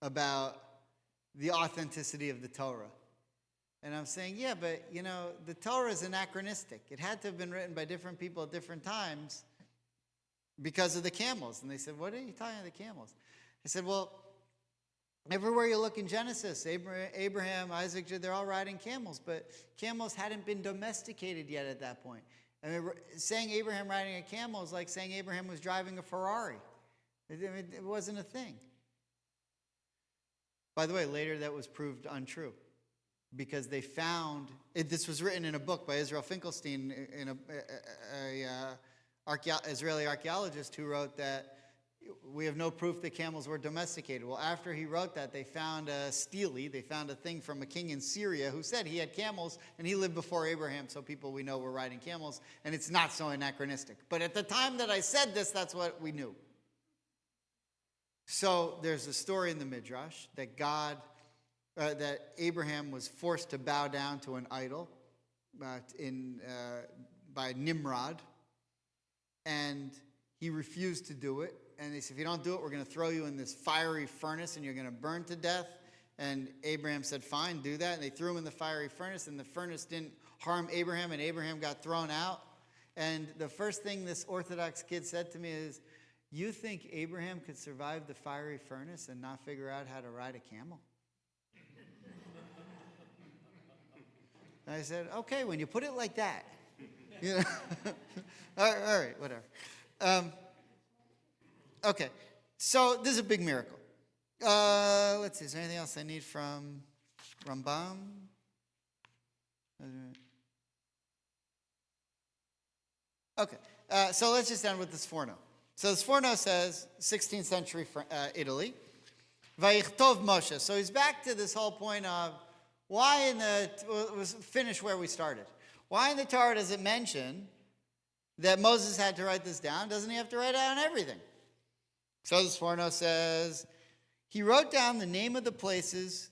[SPEAKER 1] about the authenticity of the Torah. And I'm saying, yeah, but, the Torah is anachronistic. It had to have been written by different people at different times because of the camels. And they said, what are you talking about the camels? I said, well, everywhere you look in Genesis, Abraham, Isaac, they're all riding camels, but camels hadn't been domesticated yet at that point. I mean, saying Abraham riding a camel is like saying Abraham was driving a Ferrari. It wasn't a thing. By the way, later that was proved untrue because they found, this was written in a book by Israel Finkelstein, Israeli archaeologist who wrote that we have no proof that camels were domesticated. Well, after he wrote that, they found a stele. They found a thing from a king in Syria who said he had camels, and he lived before Abraham, so people we know were riding camels, and it's not so anachronistic. But at the time that I said this, that's what we knew. So there's a story in the Midrash that that Abraham was forced to bow down to an idol by Nimrod, and he refused to do it. And they said, if you don't do it, we're going to throw you in this fiery furnace and you're going to burn to death. And Abraham said, fine, do that. And they threw him in the fiery furnace, and the furnace didn't harm Abraham, and Abraham got thrown out. And the first thing this Orthodox kid said to me is, you think Abraham could survive the fiery furnace and not figure out how to ride a camel? And I said, okay, when you put it like that. All right, whatever. Okay, so this is a big miracle. Let's see, is there anything else I need from Rambam? Okay, so let's just end with the Sforno. So the Sforno says, 16th century Italy, Vayichtov Moshe. So he's back to this whole point of why finish where we started. Why in the Torah does it mention that Moses had to write this down? Doesn't he have to write down everything? So the Sforno says, he wrote down the name of the places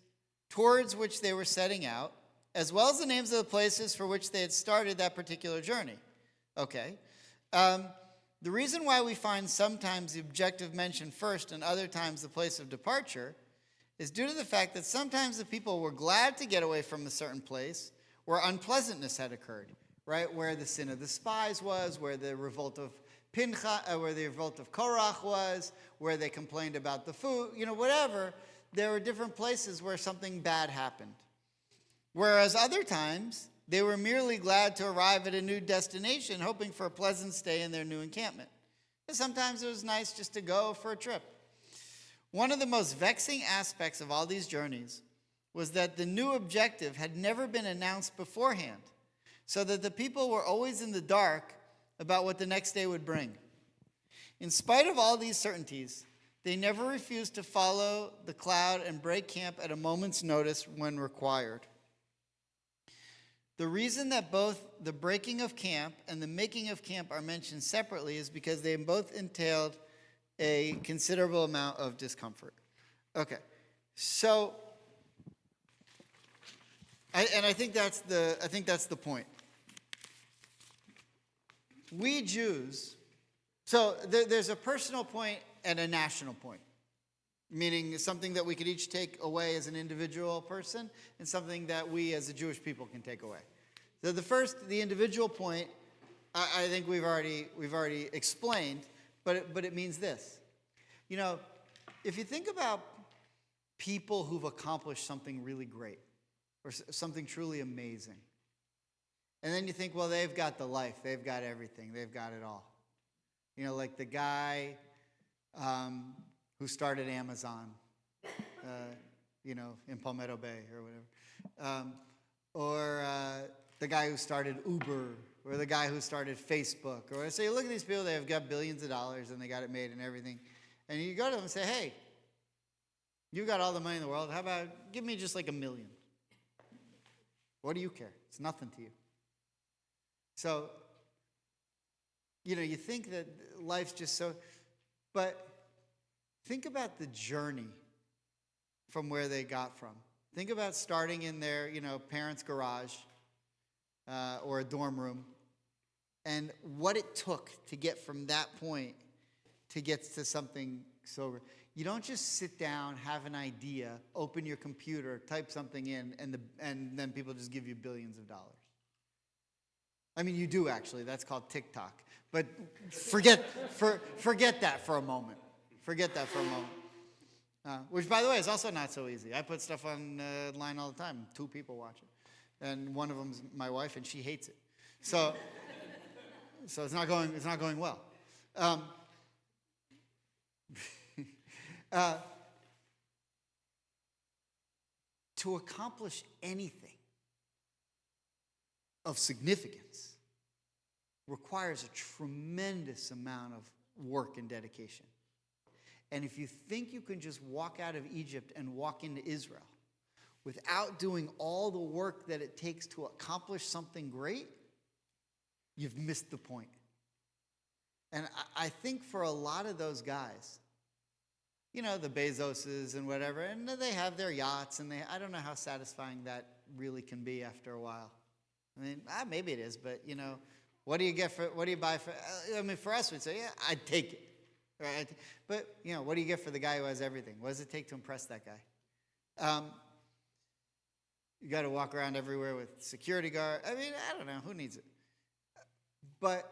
[SPEAKER 1] towards which they were setting out, as well as the names of the places for which they had started that particular journey. Okay. The reason why we find sometimes the objective mentioned first and other times the place of departure is due to the fact that sometimes the people were glad to get away from a certain place where unpleasantness had occurred, right? Where the sin of the spies was, where the revolt of where the revolt of Korach was, where they complained about the food, whatever. There were different places where something bad happened. Whereas other times, they were merely glad to arrive at a new destination, hoping for a pleasant stay in their new encampment. And sometimes it was nice just to go for a trip. One of the most vexing aspects of all these journeys was that the new objective had never been announced beforehand, so that the people were always in the dark about what the next day would bring. In spite of all these certainties, they never refused to follow the cloud and break camp at a moment's notice when required. The reason that both the breaking of camp and the making of camp are mentioned separately is because they both entailed a considerable amount of discomfort. Okay, so, I think that's the point. We Jews, so there's a personal point and a national point, meaning something that we could each take away as an individual person and something that we as a Jewish people can take away. So the individual point, I think we've already explained, but it means this. You know, if you think about people who've accomplished something really great or something truly amazing, and then you think, well, they've got the life, they've got everything, they've got it all. You know, like the guy who started Amazon, in Palmetto Bay or whatever. Or the guy who started Uber, or the guy who started Facebook. Or so you look at these people, they've got billions of dollars and they got it made and everything. And you go to them and say, hey, you got all the money in the world. How about give me just like $1 million? What do you care? It's nothing to you. So, you think that life's just so, but think about the journey from where they got from. Think about starting in their, parents' garage or a dorm room, and what it took to get from that point to get to something so. You don't just sit down, have an idea, open your computer, type something in, and then people just give you billions of dollars. I mean, you do actually. That's called TikTok. But forget that for a moment. Forget that for a moment. Which, by the way, is also not so easy. I put stuff online all the time. 2 people watch it, and one of them's my wife, and she hates it. So it's not going well. To accomplish anything of significance requires a tremendous amount of work and dedication. And if you think you can just walk out of Egypt and walk into Israel without doing all the work that it takes to accomplish something great, you've missed the point. And I think for a lot of those guys, the Bezoses and whatever, and they have their yachts, and I don't know how satisfying that really can be after a while. I mean, maybe it is, but what do you buy for? I mean, for us, we'd say, yeah, I'd take it, right? But what do you get for the guy who has everything? What does it take to impress that guy? You got to walk around everywhere with security guard. I mean, I don't know, who needs it? But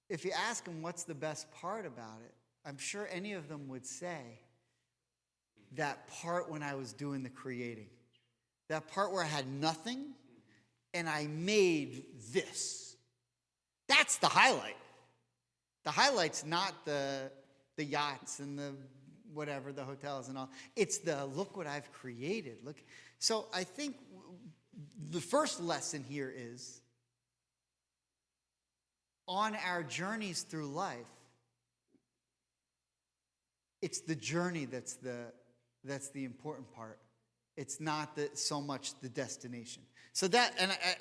[SPEAKER 1] if you ask them what's the best part about it, I'm sure any of them would say that part when I was doing the creating, that part where I had nothing and I made this. That's the highlight. The highlight's not the yachts and the whatever, the hotels and all. It's the look what I've created. Look. So I think the first lesson here is on our journeys through life, it's the journey that's the important part. It's not so much the destination. So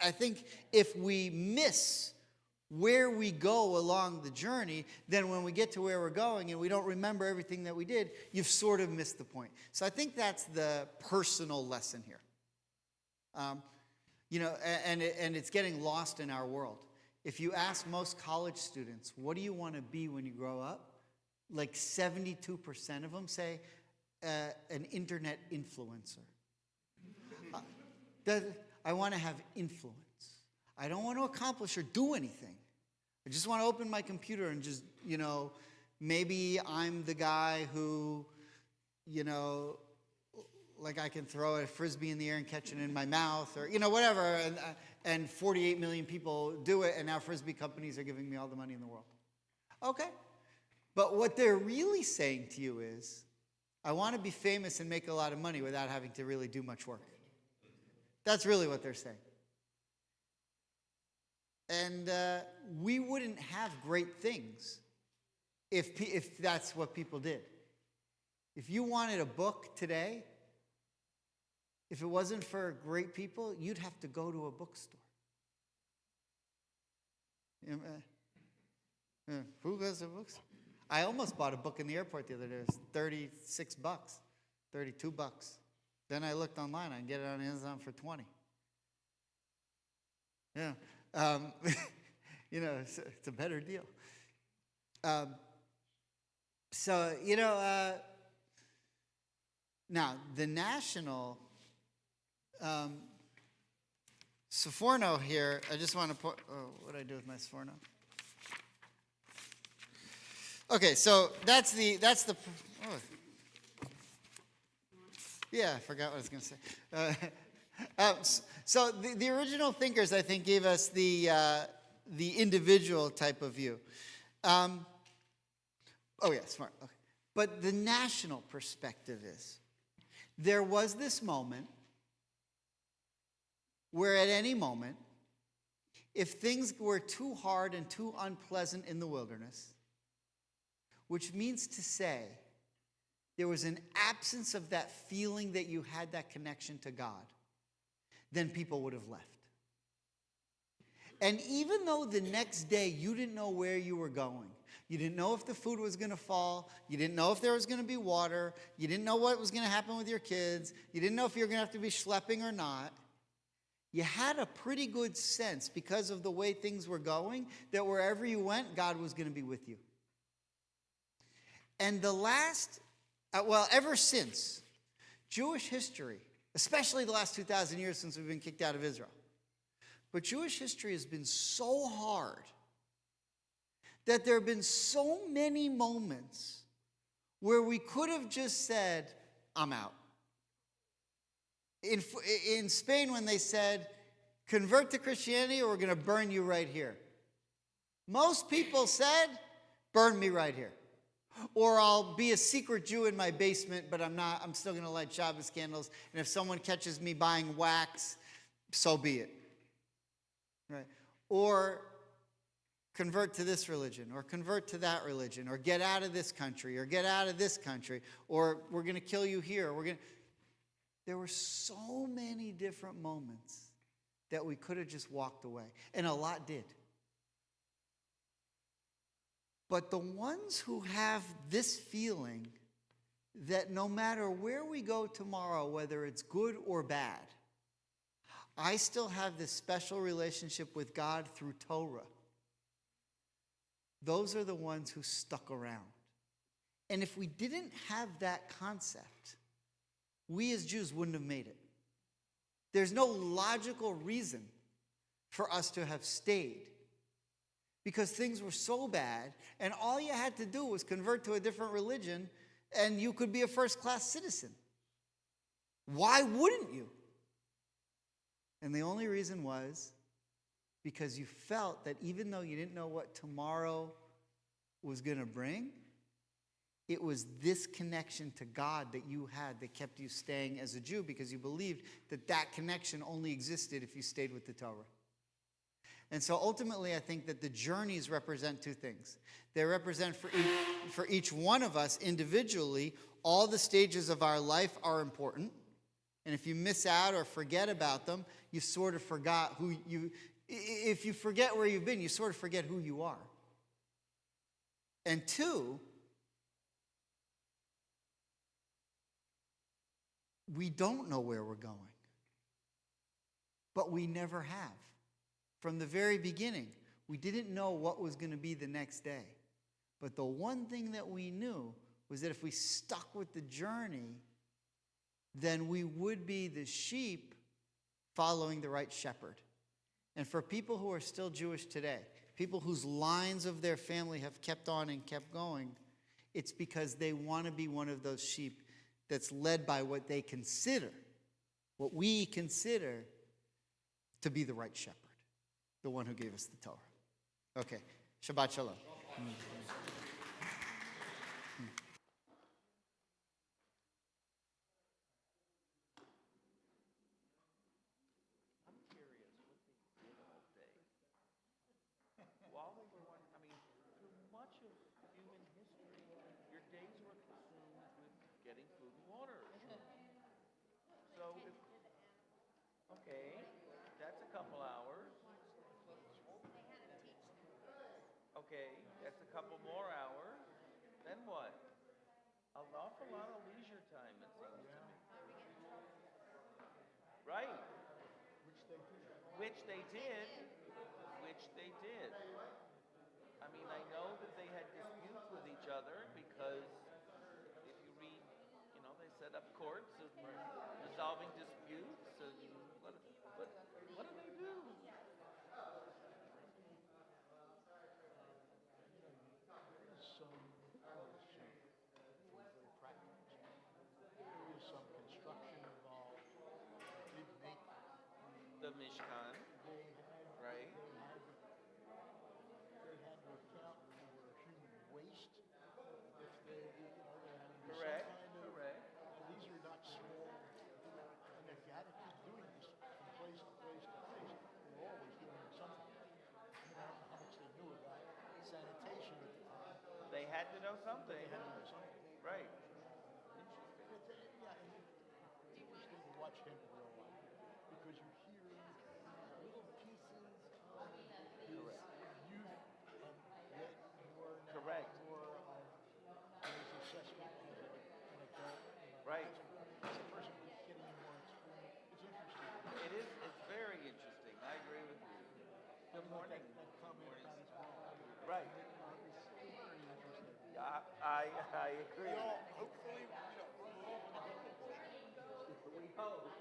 [SPEAKER 1] I think if we miss where we go along the journey, then when we get to where we're going and we don't remember everything that we did, you've sort of missed the point. So I think that's the personal lesson here. And it's getting lost in our world. If you ask most college students, what do you want to be when you grow up? Like 72% of them say an internet influencer. I want to have influence. I don't want to accomplish or do anything. I just want to open my computer and just, maybe I'm the guy who, like I can throw a Frisbee in the air and catch it in my mouth or, whatever. And 48 million people do it, and now Frisbee companies are giving me all the money in the world. Okay. But what they're really saying to you is, I want to be famous and make a lot of money without having to really do much work. That's really what they're saying. And we wouldn't have great things if that's what people did. If you wanted a book today, if it wasn't for great people, you'd have to go to a bookstore. Who goes to books? I almost bought a book in the airport the other day. It was $36, $32. Then I looked online. I can get it on Amazon for 20. Yeah. It's a better deal. Now, the national Sforno here, I just want to put, what do I do with my Sforno? Okay, so that's the yeah, I forgot what I was going to say. So the original thinkers, I think, gave us the individual type of view. Oh yeah, smart. Okay. But the national perspective is, there was this moment where at any moment, if things were too hard and too unpleasant in the wilderness, which means to say there was an absence of that feeling that you had that connection to God, then people would have left. And even though the next day you didn't know where you were going, you didn't know if the food was going to fall, you didn't know if there was going to be water, you didn't know what was going to happen with your kids, you didn't know if you were going to have to be schlepping or not, you had a pretty good sense, because of the way things were going, that wherever you went, God was going to be with you. And ever since, Jewish history, especially the last 2,000 years since we've been kicked out of Israel, but Jewish history has been so hard that there have been so many moments where we could have just said, I'm out. In Spain, when they said, convert to Christianity or we're going to burn you right here, most people said, burn me right here. Or I'll be a secret Jew in my basement, but I'm still going to light Shabbos candles. And if someone catches me buying wax, so be it. Right? Or convert to this religion, or convert to that religion, or get out of this country, or get out of this country, or we're going to kill you here. There were so many different moments that we could have just walked away. And a lot did. But the ones who have this feeling that no matter where we go tomorrow, whether it's good or bad, I still have this special relationship with God through Torah. Those are the ones who stuck around. And if we didn't have that concept, we as Jews wouldn't have made it. There's no logical reason for us to have stayed, because things were so bad, and all you had to do was convert to a different religion, and you could be a first-class citizen. Why wouldn't you? And the only reason was because you felt that even though you didn't know what tomorrow was going to bring, it was this connection to God that you had that kept you staying as a Jew, because you believed that that connection only existed if you stayed with the Torah. And so ultimately, I think that the journeys represent two things. They represent for each one of us individually, all the stages of our life are important. And if you miss out or forget about them, you sort of forgot who you... If you forget where you've been, you sort of forget who you are. And two, we don't know where we're going. But we never have. From the very beginning, we didn't know what was going to be the next day. But the one thing that we knew was that if we stuck with the journey, then we would be the sheep following the right shepherd. And for people who are still Jewish today, people whose lines of their family have kept on and kept going, it's because they want to be one of those sheep that's led by what they consider, what we consider to be the right shepherd, the one who gave us the Torah. Okay, Shabbat Shalom.
[SPEAKER 10] Okay, that's a couple hours. Okay, that's a couple more hours. Then what? An awful lot of leisure time, it seems to me. Right. Which they did. Which they did. I mean, I know that they had disputes with each other because if you read, they set up courts and resolving disputes and what do they do?
[SPEAKER 6] Some construction involved. Did make
[SPEAKER 10] The Mishkan, right?
[SPEAKER 6] they had to account for human waste. If they, they had to do
[SPEAKER 10] Correct,
[SPEAKER 6] some kind of.
[SPEAKER 10] correct.
[SPEAKER 6] These are not small. And if you had to keep doing this from place to place to place, you're always doing something. I don't know how much they knew about sanitation at the time.
[SPEAKER 10] They had to know something.
[SPEAKER 6] They had to do something.
[SPEAKER 10] Right.
[SPEAKER 6] Yeah, it's interesting to watch him grow up because you hear little pieces of his youth and yet more now,
[SPEAKER 10] Correct.
[SPEAKER 6] more of his assessment as an adult.
[SPEAKER 10] Right.
[SPEAKER 6] As a person who's getting more experience, it's interesting.
[SPEAKER 10] It is. It's very interesting. I agree with you. Good morning.
[SPEAKER 6] That comment about his mom.
[SPEAKER 10] Right.
[SPEAKER 6] It's very interesting.
[SPEAKER 10] Yeah, I agree.
[SPEAKER 6] We all, hopefully,
[SPEAKER 10] We hope.